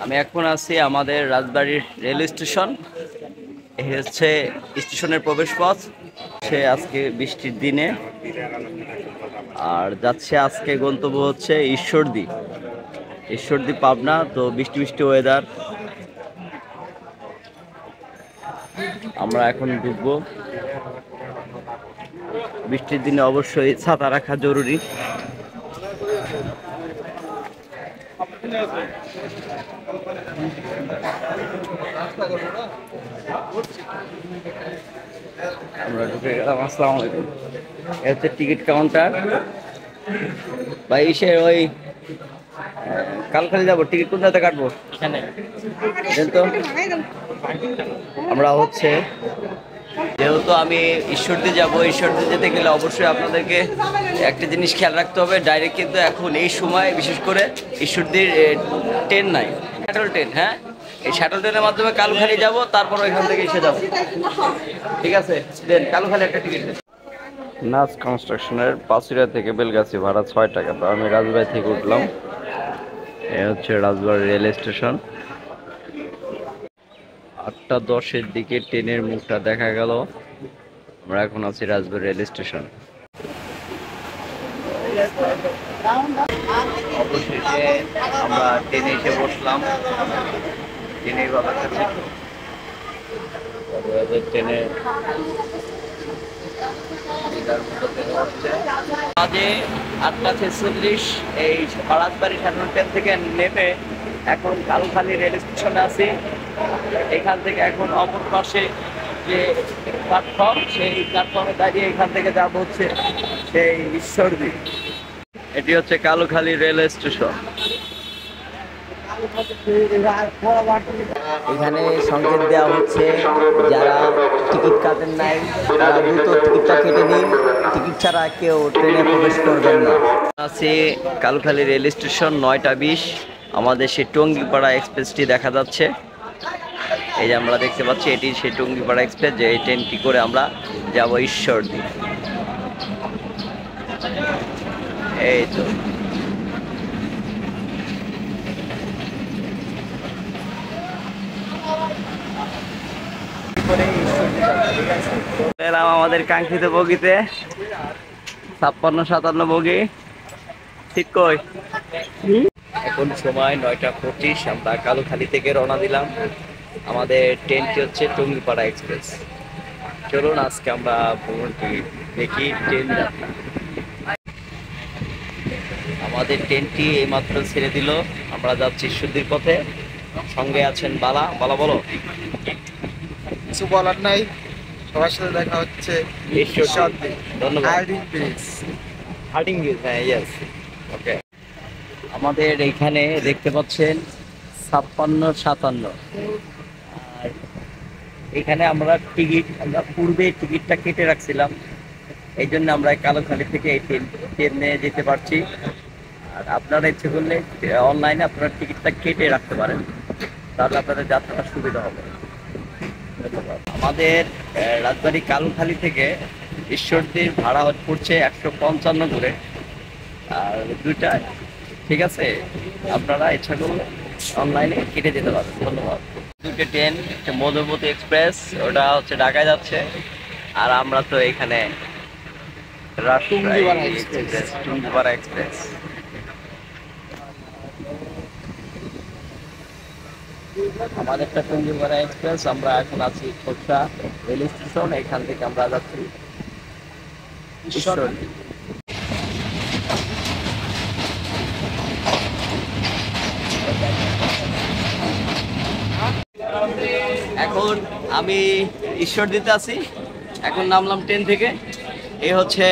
আমি এখন আছি আমাদের রাজবাড়ির রেল স্টেশন। এই হচ্ছে স্টেশনের প্রবেশপথ। সে আজকে বৃষ্টির দিনে আর যাচ্ছে আজকে গন্তব্য হচ্ছে ঈশ্বরদী। ঈশ্বরদী পাবনা, তো বৃষ্টি বৃষ্টি ওয়েদার। আমরা এখন ঢুকবো। বৃষ্টির দিনে অবশ্যই ছাতা রাখা জরুরি। আমরা ঢুকে গেলাম। আসসালামু আলাইকুম। এটা হচ্ছে টিকিট কাউন্টার। ভাই সে ওই কালখালি যাবো, টিকিট কোন জায়গায় কাটবো? তো আমরা হচ্ছে যেহেতু আমি ঈশ্বরদী যাব, ঈশ্বরদী যেতে গেলে অবশ্যই আপনাদেরকে একটা জিনিস খেয়াল রাখতে হবে। ডাইরেক্ট কিন্তু এখন এই সময় বিশেষ করে ঈশ্বরদীর ট্রেন নাই, শ্যাটল ট্রেন। হ্যাঁ, এই শ্যাটল ট্রেনের মাধ্যমে কালুখালি যাব, তারপর এখান থেকে এসে যাব। ঠিক আছে, দেন কালুখালি একটা টিকিট। নাচ কনস্ট্রাকশনের পাঁচুরিয়া থেকে বেলগাছি ভাড়া 6 টাকা। তো আমি রাজবাড়ি থেকে উঠলাম। এ হচ্ছে রাজবাড়ি রেল স্টেশন। 8:10-এর দিকে ট্রেনের মুখটা দেখা গেল। আমরা এখন আছি রাজবাড়ি রেল স্টেশন। অবশেষে আমরা ট্রেনে এসে বসলাম। ট্রেনের ট্রেনে বাজে 8:46। এই রাজবাড়ি সাধারণ ট্রেন থেকে নেমে এখন কালুখালী রেল স্টেশনে আছি। এখান থেকে এখন অপর পাশে যে প্ল্যাটফর্ম, সেই প্ল্যাটফর্মে দাঁড়িয়ে এখান থেকে যাব হচ্ছে সেই ঈশ্বরদী। এটি হচ্ছে কালুখালী রেল স্টেশন। এখানে সংকেত দেওয়া হচ্ছে যারা টিকিট কাটেন নাই তারা দ্রুত টিকিটটা কেটে নিন, টিকিট ছাড়া কেউ ট্রেনে প্রবেশ করবেন না। আছে কালুখালী রেল স্টেশন 9টা 20। আমাদের সেই টঙ্গিপাড়া এক্সপ্রেসটি দেখা যাচ্ছে। এই যে আমরা দেখতে পাচ্ছি এটি সেই টঙ্গিপাড়া এক্সপ্রেস, যে এই ট্রেনটি করে আমরা যাব ঈশ্বরদী। এই তো আমাদের কাঙ্ক্ষিত বগিতে 56-57 বগি। ঠিক কই? এখন সময় 9টা 25। আমরা কালুখালী থেকে রওনা দিলাম। আমাদের ট্রেনটি হচ্ছে টঙ্গিপাড়া এক্সপ্রেস। চলুন আজকে আমরা ভ্রমণটি দেখি। ট্রেন যাত্রা। আমাদের ট্রেনটি এইমাত্র ছেড়ে দিল। আমরা যাচ্ছি ঈশ্বরদীর পথে। সঙ্গে আছেন বালা। বালা বলো। কিছু বলার নাই, সবার সাথে দেখা হচ্ছে ঈশ্বরদী। ধন্যবাদ। Herding bridge. হ্যাঁ, ইয়েস, ওকে। আমাদের এখানে দেখতে পাচ্ছেন 56-57। আর এখানে আমরা পূর্বে টিকিটটা কেটে রাখছিলাম, এই জন্য আমরা কালুখালী থেকে এই ট্রেনে যেতে পারছি। আর আপনারা ইচ্ছে করলে অনলাইনে আপনারা টিকিটটা কেটে রাখতে পারেন, তাহলে আপনাদের যাত্রাটা সুবিধা হবে। আমাদের রাজবাড়ি কালুখালী থেকে ঈশ্বরদীর ভাড়া পড়ছে 155 করে, আর দুইটায়। ঠিক আছে, আপনারা ইচ্ছা করলে অনলাইনে কেটে যেতে পারেন। ধন্যবাদ। দুটো ট্রেন, একটা মধুমতি এক্সপ্রেস, ওটা হচ্ছে ঢাকায় যাচ্ছে। আর আমরা তো এখানে টুঙ্গিপাড়া এক্সপ্রেস। আমাদেরটা টুঙ্গিপাড়া এক্সপ্রেস। আমরা এখন আছি খোর্ধা রেল স্টেশন। এখান থেকে আমরা যাচ্ছি ঈশ্বরদী। এখন আমি ঈশ্বরদীতে আছি। এখন নামলাম ট্রেন থেকে। এই হচ্ছে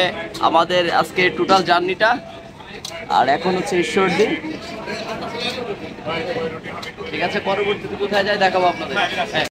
আমাদের আজকে টোটাল জার্নিটা। আর এখন হচ্ছে ঈশ্বরদী। ঠিক আছে, পরবর্তীতে কোথায় যায় দেখাবো আপনাদের।